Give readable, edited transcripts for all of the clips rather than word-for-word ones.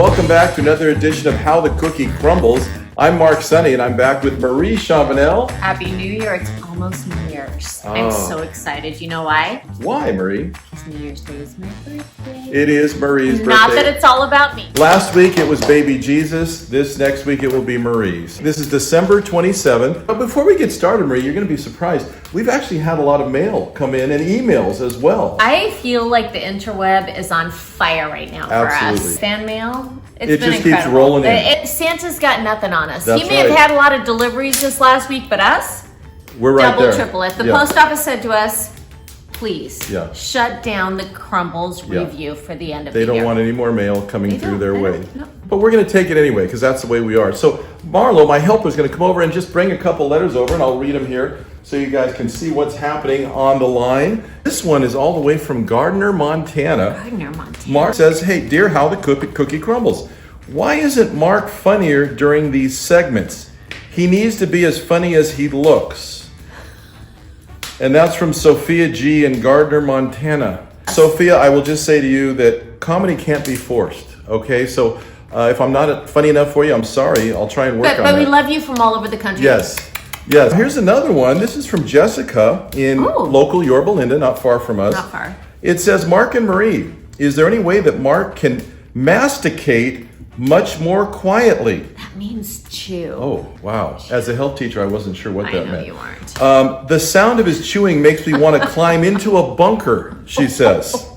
Welcome back to another edition of How the Cookie Crumbles. I'm Mark Sunny, and I'm back with Marie Chavanel. Happy New Year. It's almost New Year's. I'm so excited. You know why? Why, Marie? Because New Year's Day is my birthday. It is Marie's birthday. Not that it's all about me. Last week it was baby Jesus. This next week it will be Marie's. This is December 27th. But before we get started, Marie, you're going to be surprised. We've actually had a lot of mail come in and emails as well. I feel like the interweb is on fire right now for Absolutely. us. Fan mail. It's It been just incredible. keeps rolling in. Santa's got nothing on us. That's He may right. have had a lot of deliveries this last week, but us, We're right double, there. triple it. The Yeah. post office said to us, please shut down the Crumbls review for the end of the They year. don't want any more mail coming through their They way. don't. No. But we're going to take it anyway because that's the way we are. So Marlo, my helper, is going to come over and just bring a couple letters over, and I'll read them here so you guys can see what's happening on the line. This one is all the way from Gardner, Montana. Gardner, Montana. Mark says, hey, dear How the Cookie Crumbles, why isn't Mark funnier during these segments? He needs to be as funny as he looks. And that's from Sophia G. in Gardner, Montana. Sophia, I will just say to you that comedy can't be forced, okay? So if I'm not funny enough for you, I'm sorry. I'll try and work on that. But we love you from all over the country. Yes. Here's another one. This is from Jessica in local Yorba Linda, not far from us. Not far. It says, Mark and Marie, is there any way that Mark can masticate much more quietly? That means chew. Oh, wow. As a health teacher, I wasn't sure what that I know meant. you weren't. The sound of his chewing makes me want to climb into a bunker, she says.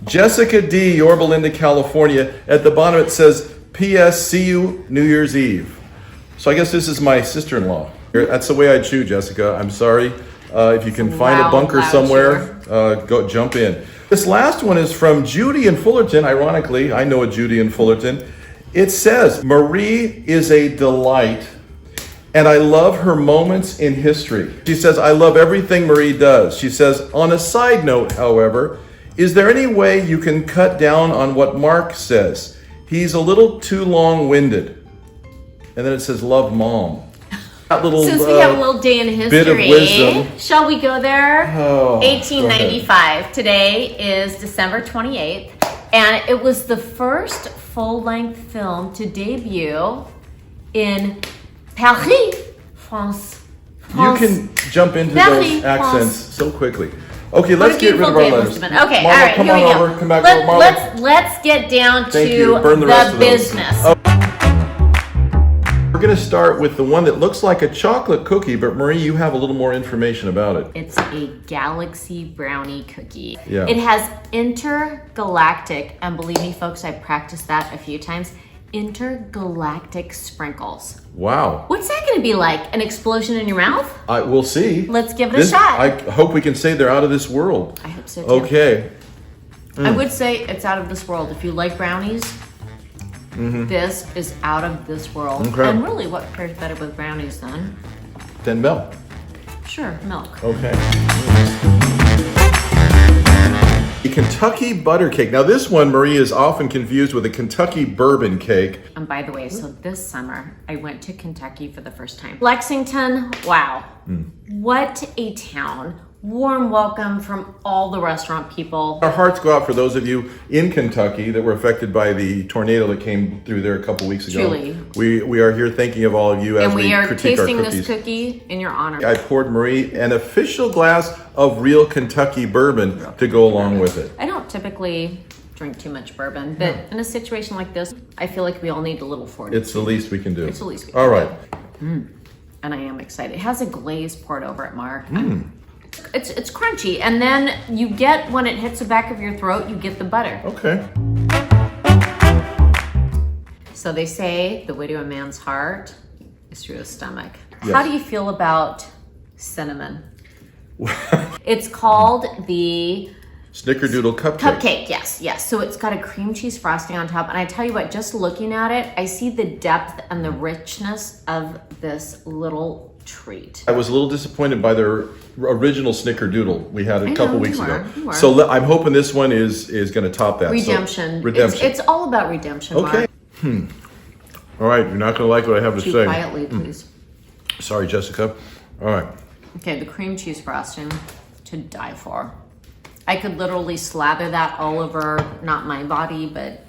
Jessica D., Yorba Linda, California. At the bottom it says, P.S. See you New Year's Eve. So I guess this is my sister-in-law. That's the way I chew, Jessica. I'm sorry. If you can find a bunker somewhere, go jump in. This last one is from Judy in Fullerton. Ironically, I know a Judy in Fullerton. It says, Marie is a delight, and I love her moments in history. She says, I love everything Marie does. She says, on a side note, however, is there any way you can cut down on what Mark says? He's a little too long-winded. And then it says, love, Mom. That little, Since we have a little day in history, bit of wisdom. Shall we go there? Oh, 1895. Today is December 28th, and it was the first full-length film to debut in Paris, France. You can jump into those accents so quickly. Okay, let's get rid of our letters. Okay, Marlo, all right, come here we on go. over. Come back over, Marlo. Let's get down Thank to you. Burn the rest of those. business. We're going to start with the one that looks like a chocolate cookie, but Marie, you have a little more information about it. It's a galaxy brownie cookie. Yeah. It has intergalactic, and believe me folks, I've practiced that a few times, intergalactic sprinkles. Wow. What's that gonna be like? An explosion in your mouth? We'll see. Let's give it a shot. I hope we can say they're out of this world. I hope so too. Okay. I would say it's out of this world. If you like brownies, this is out of this world. Okay. And really, what pairs better with brownies then? Then milk. Sure, milk. Okay. The Kentucky butter cake. Now this one, Marie, is often confused with a Kentucky bourbon cake. And by the way, so this summer, I went to Kentucky for the first time. Lexington, wow. What a town. Warm welcome from all the restaurant people. Our hearts go out for those of you in Kentucky that were affected by the tornado that came through there a couple weeks ago. Truly. We are here thinking of all of you as And we are critique our tasting cookies. this cookie in your honor. I poured Marie an official glass of real Kentucky bourbon to go along with it. I don't typically drink too much bourbon, but in a situation like this, I feel like we all need a little fortitude. It's the least we can do. It's the least we can All right. do. And I am excited. It has a glaze poured over it, Mark. It's crunchy, and then you get, when it hits the back of your throat, you get the butter. Okay. So they say the way to a man's heart is through his stomach. Yes. How do you feel about cinnamon? It's called the Snickerdoodle cupcake. cupcake, yes. So it's got a cream cheese frosting on top. And I tell you what, just looking at it, I see the depth and the richness of this little treat. I was a little disappointed by their original Snickerdoodle we had a couple weeks ago. You were. So I'm hoping this one is going to top that. Redemption. So, redemption. It's all about redemption, Okay. Mark. All right. You're not going to like what I have to Chew say. quietly, please. Sorry, Jessica. All right. Okay, the cream cheese frosting to die for. I could literally slather that all over, not my body, but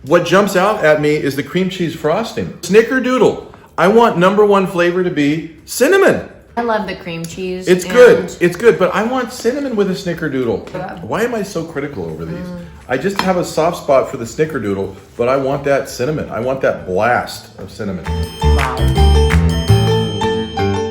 What jumps out at me is the cream cheese frosting. Snickerdoodle. I want number one flavor to be cinnamon. I love the cream cheese. It's good. It's good, but I want cinnamon with a snickerdoodle. Why am I so critical over these? I just have a soft spot for the snickerdoodle, but I want that cinnamon. I want that blast of cinnamon. Wow.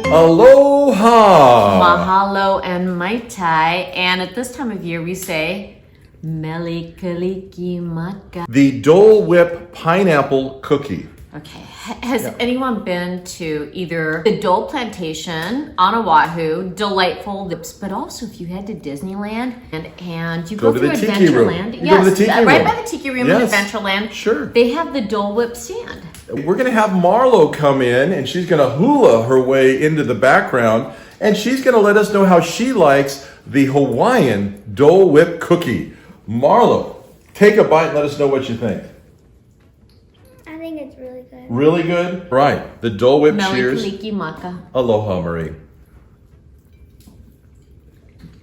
Aloha! Mahalo and mai tai. And at this time of year, we say, Mele kaliki maka. The Dole Whip pineapple cookie. Okay. Has anyone been to either the Dole Plantation on Oahu, delightful, but also if you head to Disneyland and you go to through the Tiki Room. Adventureland, You go to the Tiki right Room. by the Tiki Room Yes. in Adventureland, Sure. they have the Dole Whip stand. We're going to have Marlo come in, and she's going to hula her way into the background, and she's going to let us know how she likes the Hawaiian Dole Whip cookie. Marlo, take a bite and let us know what you think. I think it's really good. Really good? Right. The Dole Whip Mele cheers. kaliki maka. Aloha, Marie.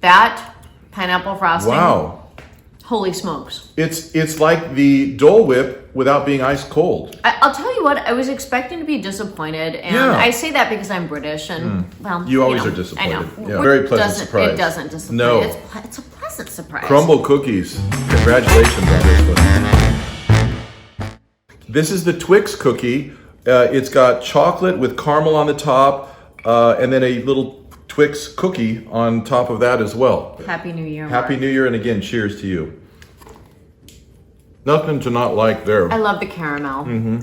That pineapple frosting. Wow. Holy smokes. It's like the Dole Whip without being ice cold. I'll tell you what, I was expecting to be disappointed, and Yeah. I say that because I'm British, and well, You always know, are disappointed. I know. Yeah. Very pleasant Doesn't- surprise. It doesn't disappoint. No. It's a pleasant surprise. Crumble cookies. Congratulations on this one. This is the Twix cookie. It's got chocolate with caramel on the top, and then a little Twix cookie on top of that as well. Happy New Year. Happy Mark. New Year, and again, cheers to you. Nothing to not like there. I love the caramel. Mm-hmm.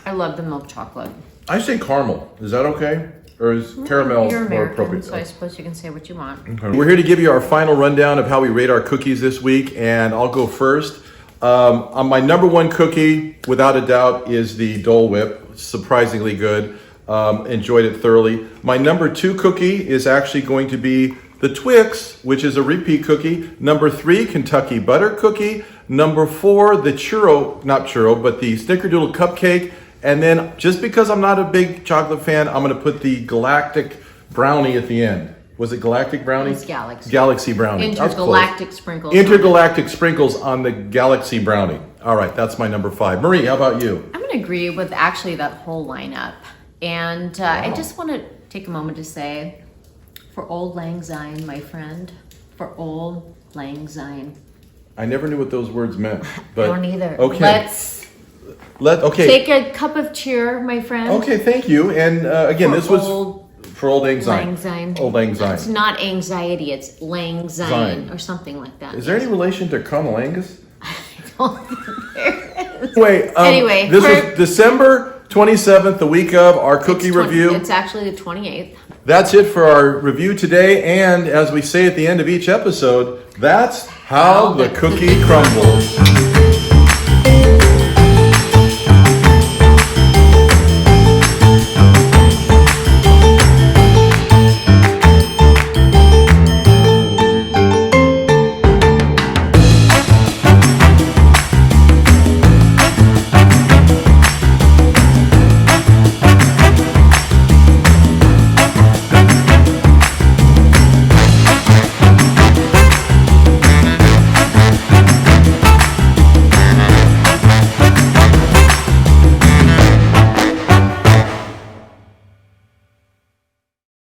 I love the milk chocolate. I say caramel. Is that okay? Or is caramel You're more American, appropriate? so I suppose you can say what you want. We're here to give you our final rundown of how we rate our cookies this week, and I'll go first. On my number one cookie, without a doubt, is the Dole Whip. Surprisingly good. Enjoyed it thoroughly. My number two cookie is actually going to be the Twix, which is a repeat cookie. Number three, Kentucky Butter Cookie. Number four, the but the Snickerdoodle Cupcake. And then, just because I'm not a big chocolate fan, I'm going to put the Galactic Brownie at the end. Was it Galactic Brownie? It's Galaxy. Galaxy Brownie. That was close. Intergalactic sprinkles. Intergalactic sprinkles on the Galaxy Brownie. All right, that's my number five. Marie, how about you? I'm going to agree with actually that whole lineup. And I just want to take a moment to say, for Old Lang Syne, my friend, for Old Lang Syne. I never knew what those words meant. But, I don't either. Okay. Let's take a cup of cheer, my friend. Okay, thank you. And again, For this was Old for Old Lang Syne. Lang Syne. Old Lang Syne. It's not anxiety, it's Lang Syne Syne. or something like that. Is there any relation to Cunnilingus? I don't think there is. Anyway, this was December 27th, the week of our cookie review. It's actually the 28th. That's it for our review today. And as we say at the end of each episode, that's how the cookie crumbles.